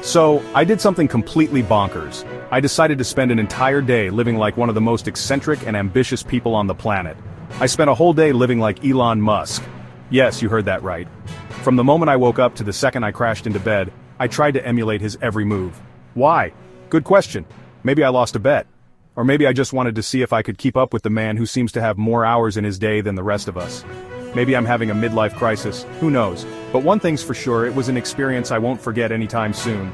So, I did something completely bonkers. I decided to spend an entire day living like one of the most eccentric and ambitious people on the planet. I spent a whole day living like Elon Musk. Yes, you heard that right. From the moment I woke up to the second I crashed into bed, I tried to emulate his every move. Why? Good question. Maybe I lost a bet. Or maybe I just wanted to see if I could keep up with the man who seems to have more hours in his day than the rest of us. Maybe I'm having a midlife crisis, who knows. But one thing's for sure, it was an experience I won't forget anytime soon.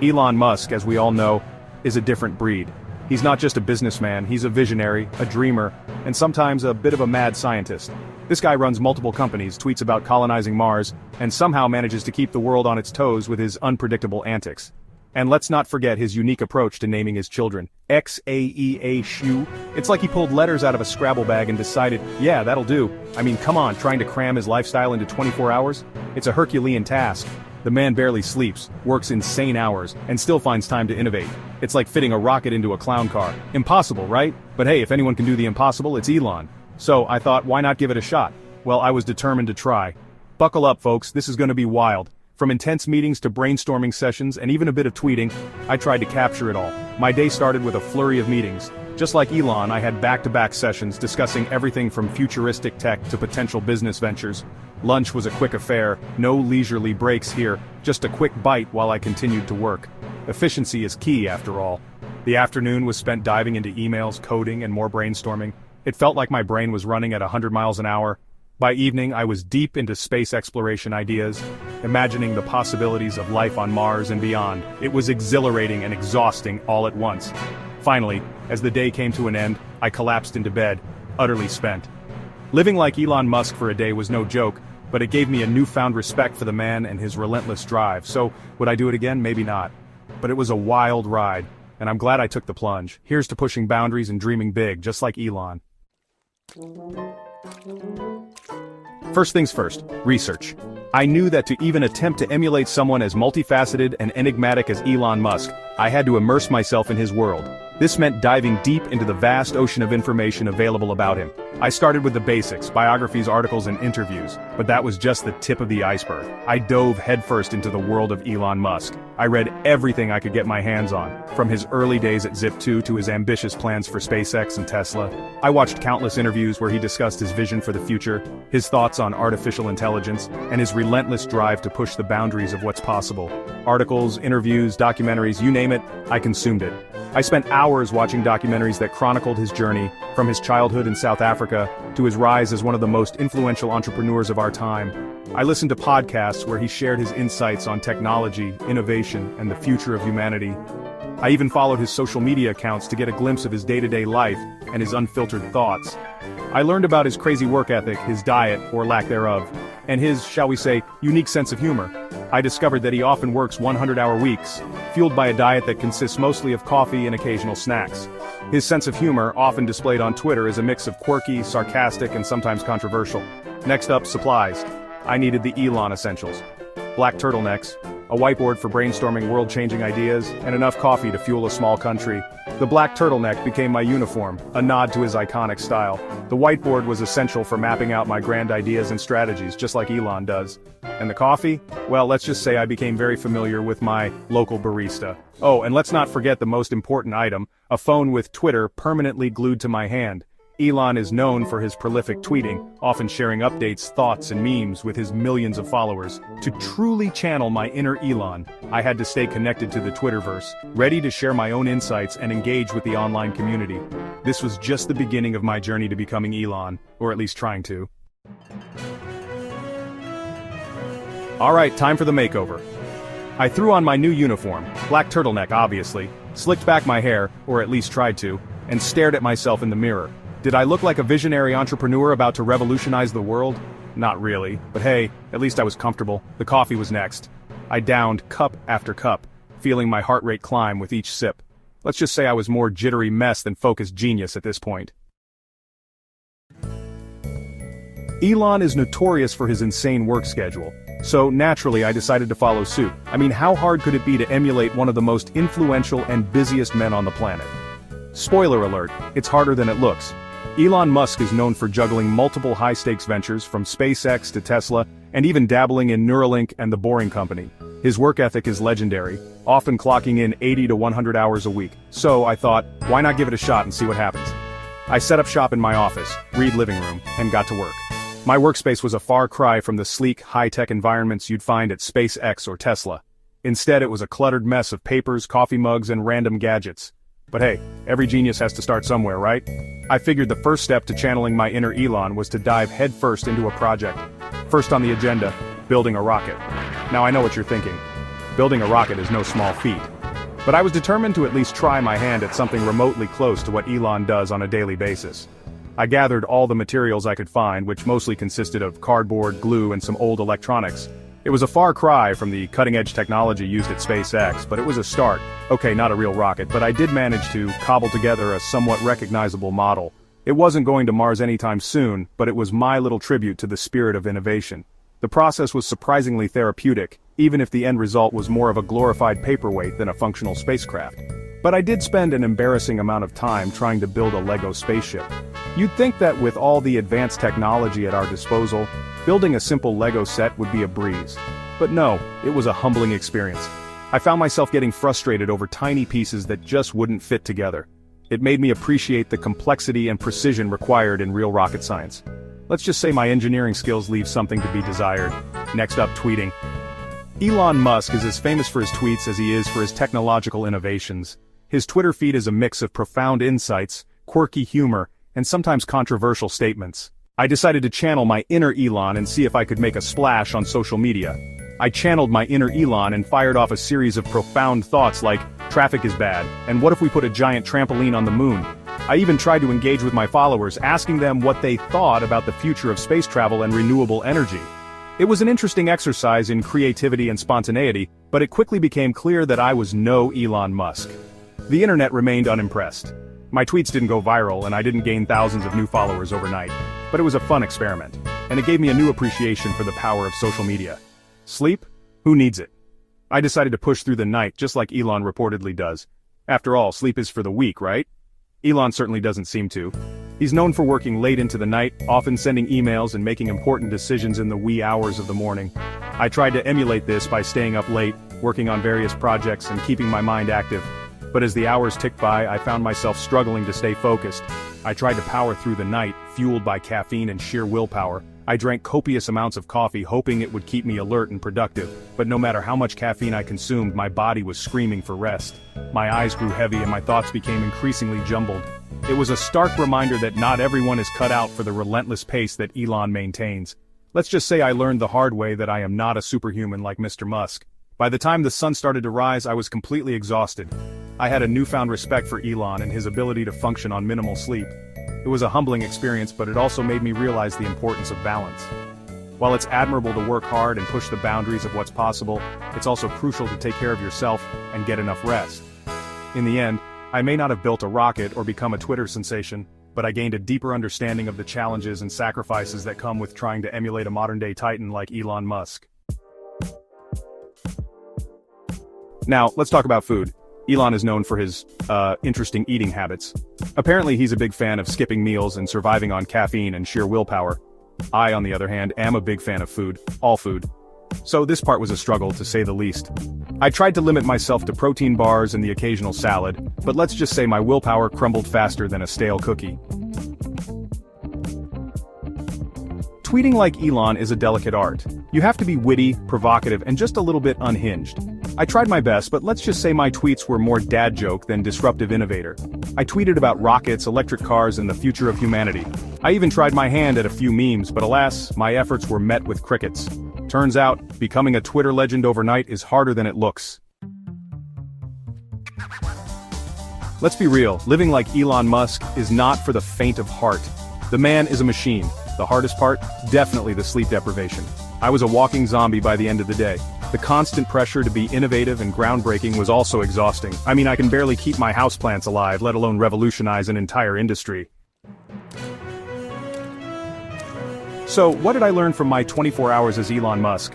Elon Musk, as we all know, is a different breed. He's not just a businessman, he's a visionary, a dreamer, and sometimes a bit of a mad scientist. This guy runs multiple companies, tweets about colonizing Mars, and somehow manages to keep the world on its toes with his unpredictable antics. And let's not forget his unique approach to naming his children. X-A-E-A-Shu. It's like he pulled letters out of a Scrabble bag and decided, yeah, that'll do. I mean, come on, trying to cram his lifestyle into 24 hours? It's a Herculean task. The man barely sleeps, works insane hours, and still finds time to innovate. It's like fitting a rocket into a clown car. Impossible, right? But hey, if anyone can do the impossible, it's Elon. So, I thought, why not give it a shot? Well, I was determined to try. Buckle up, folks, this is gonna be wild. From intense meetings to brainstorming sessions and even a bit of tweeting, I tried to capture it all. My day started with a flurry of meetings. Just like Elon, I had back-to-back sessions discussing everything from futuristic tech to potential business ventures. Lunch was a quick affair, no leisurely breaks here, just a quick bite while I continued to work. Efficiency is key, after all. The afternoon was spent diving into emails, coding, and more brainstorming. It felt like my brain was running at 100 miles an hour. By evening, I was deep into space exploration ideas, imagining the possibilities of life on Mars and beyond. It was exhilarating and exhausting all at once. Finally, as the day came to an end, I collapsed into bed, utterly spent. Living like Elon Musk for a day was no joke, but it gave me a newfound respect for the man and his relentless drive. So, would I do it again? Maybe not. But it was a wild ride, and I'm glad I took the plunge. Here's to pushing boundaries and dreaming big, just like Elon. First things first, research. I knew that to even attempt to emulate someone as multifaceted and enigmatic as Elon Musk, I had to immerse myself in his world. This meant diving deep into the vast ocean of information available about him. I started with the basics, biographies, articles, and interviews, but that was just the tip of the iceberg. I dove headfirst into the world of Elon Musk. I read everything I could get my hands on, from his early days at Zip2 to his ambitious plans for SpaceX and Tesla. I watched countless interviews where he discussed his vision for the future, his thoughts on artificial intelligence, and his relentless drive to push the boundaries of what's possible. Articles, interviews, documentaries, you name it, I consumed it. I spent hours watching documentaries that chronicled his journey, from his childhood in South Africa to his rise as one of the most influential entrepreneurs of our time. I listened to podcasts where he shared his insights on technology, innovation, and the future of humanity. I even followed his social media accounts to get a glimpse of his day-to-day life and his unfiltered thoughts. I learned about his crazy work ethic, his diet, or lack thereof, and his, shall we say, unique sense of humor. I discovered that he often works 100-hour weeks, fueled by a diet that consists mostly of coffee and occasional snacks. His sense of humor, often displayed on Twitter, is a mix of quirky, sarcastic, and sometimes controversial. Next up, supplies. I needed the Elon essentials. Black turtlenecks, a whiteboard for brainstorming world-changing ideas, and enough coffee to fuel a small country. The black turtleneck became my uniform, a nod to his iconic style. The whiteboard was essential for mapping out my grand ideas and strategies, just like Elon does. And the coffee? Well, let's just say I became very familiar with my local barista. Oh, and let's not forget the most important item, a phone with Twitter permanently glued to my hand. Elon is known for his prolific tweeting, often sharing updates, thoughts, and memes with his millions of followers. To truly channel my inner Elon, I had to stay connected to the Twitterverse, ready to share my own insights and engage with the online community. This was just the beginning of my journey to becoming Elon, or at least trying to. Alright, time for the makeover. I threw on my new uniform, black turtleneck obviously, slicked back my hair, or at least tried to, and stared at myself in the mirror. Did I look like a visionary entrepreneur about to revolutionize the world? Not really, but hey, at least I was comfortable. The coffee was next. I downed cup after cup, feeling my heart rate climb with each sip. Let's just say I was more jittery mess than focused genius at this point. Elon is notorious for his insane work schedule, so naturally I decided to follow suit. I mean, how hard could it be to emulate one of the most influential and busiest men on the planet? Spoiler alert, it's harder than it looks. Elon Musk is known for juggling multiple high-stakes ventures from SpaceX to Tesla, and even dabbling in Neuralink and the Boring Company. His work ethic is legendary, often clocking in 80 to 100 hours a week. So I thought, why not give it a shot and see what happens? I set up shop in my office, Reed living room, and got to work. My workspace was a far cry from the sleek, high-tech environments you'd find at SpaceX or Tesla. Instead, it was a cluttered mess of papers, coffee mugs, and random gadgets. But hey, every genius has to start somewhere, right? I figured the first step to channeling my inner Elon was to dive headfirst into a project. First on the agenda, building a rocket. Now I know what you're thinking. Building a rocket is no small feat. But I was determined to at least try my hand at something remotely close to what Elon does on a daily basis. I gathered all the materials I could find, which mostly consisted of cardboard, glue, and some old electronics. It was a far cry from the cutting-edge technology used at SpaceX, but it was a start. Okay, not a real rocket, but I did manage to cobble together a somewhat recognizable model. It wasn't going to Mars anytime soon, but it was my little tribute to the spirit of innovation. The process was surprisingly therapeutic, even if the end result was more of a glorified paperweight than a functional spacecraft. But I did spend an embarrassing amount of time trying to build a Lego spaceship. You'd think that with all the advanced technology at our disposal, building a simple Lego set would be a breeze. But no, it was a humbling experience. I found myself getting frustrated over tiny pieces that just wouldn't fit together. It made me appreciate the complexity and precision required in real rocket science. Let's just say my engineering skills leave something to be desired. Next up, tweeting. Elon Musk is as famous for his tweets as he is for his technological innovations. His Twitter feed is a mix of profound insights, quirky humor, and sometimes controversial statements. I decided to channel my inner Elon and see if I could make a splash on social media. I channeled my inner Elon and fired off a series of profound thoughts like, traffic is bad, and what if we put a giant trampoline on the moon? I even tried to engage with my followers, asking them what they thought about the future of space travel and renewable energy. It was an interesting exercise in creativity and spontaneity, but it quickly became clear that I was no Elon Musk. The internet remained unimpressed. My tweets didn't go viral and I didn't gain thousands of new followers overnight, but it was a fun experiment, and it gave me a new appreciation for the power of social media. Sleep? Who needs it? I decided to push through the night just like Elon reportedly does. After all, sleep is for the weak, right? Elon certainly doesn't seem to. He's known for working late into the night, often sending emails and making important decisions in the wee hours of the morning. I tried to emulate this by staying up late, working on various projects and keeping my mind active. But as the hours ticked by, I found myself struggling to stay focused. I tried to power through the night, fueled by caffeine and sheer willpower. I drank copious amounts of coffee, hoping it would keep me alert and productive. But no matter how much caffeine I consumed, my body was screaming for rest. My eyes grew heavy and my thoughts became increasingly jumbled. It was a stark reminder that not everyone is cut out for the relentless pace that Elon maintains. Let's just say I learned the hard way that I am not a superhuman like Mr. Musk. By the time the sun started to rise, I was completely exhausted. I had a newfound respect for Elon and his ability to function on minimal sleep. It was a humbling experience, but it also made me realize the importance of balance. While it's admirable to work hard and push the boundaries of what's possible, it's also crucial to take care of yourself and get enough rest. In the end, I may not have built a rocket or become a Twitter sensation, but I gained a deeper understanding of the challenges and sacrifices that come with trying to emulate a modern-day titan like Elon Musk. Now, let's talk about food. Elon is known for his, interesting eating habits. Apparently he's a big fan of skipping meals and surviving on caffeine and sheer willpower. I, on the other hand, am a big fan of food, all food. So this part was a struggle, to say the least. I tried to limit myself to protein bars and the occasional salad, but let's just say my willpower crumbled faster than a stale cookie. Tweeting like Elon is a delicate art. You have to be witty, provocative, and just a little bit unhinged. I tried my best, but let's just say my tweets were more dad joke than disruptive innovator. I tweeted about rockets, electric cars, and the future of humanity. I even tried my hand at a few memes, but alas, my efforts were met with crickets. Turns out, becoming a Twitter legend overnight is harder than it looks. Let's be real, living like Elon Musk is not for the faint of heart. The man is a machine. The hardest part? Definitely the sleep deprivation. I was a walking zombie by the end of the day. The constant pressure to be innovative and groundbreaking was also exhausting. I mean, I can barely keep my houseplants alive, let alone revolutionize an entire industry. So, what did I learn from my 24 hours as Elon Musk?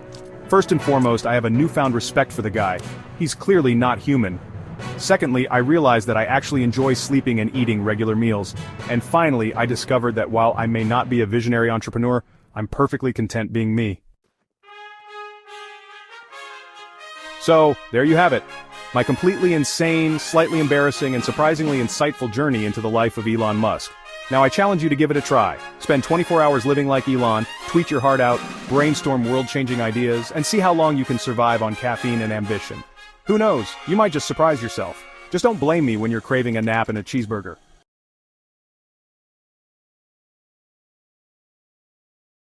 First and foremost, I have a newfound respect for the guy. He's clearly not human. Secondly, I realized that I actually enjoy sleeping and eating regular meals. And finally, I discovered that while I may not be a visionary entrepreneur, I'm perfectly content being me. So, there you have it. My completely insane, slightly embarrassing, and surprisingly insightful journey into the life of Elon Musk. Now I challenge you to give it a try. Spend 24 hours living like Elon, tweet your heart out, brainstorm world-changing ideas, and see how long you can survive on caffeine and ambition. Who knows, you might just surprise yourself. Just don't blame me when you're craving a nap and a cheeseburger.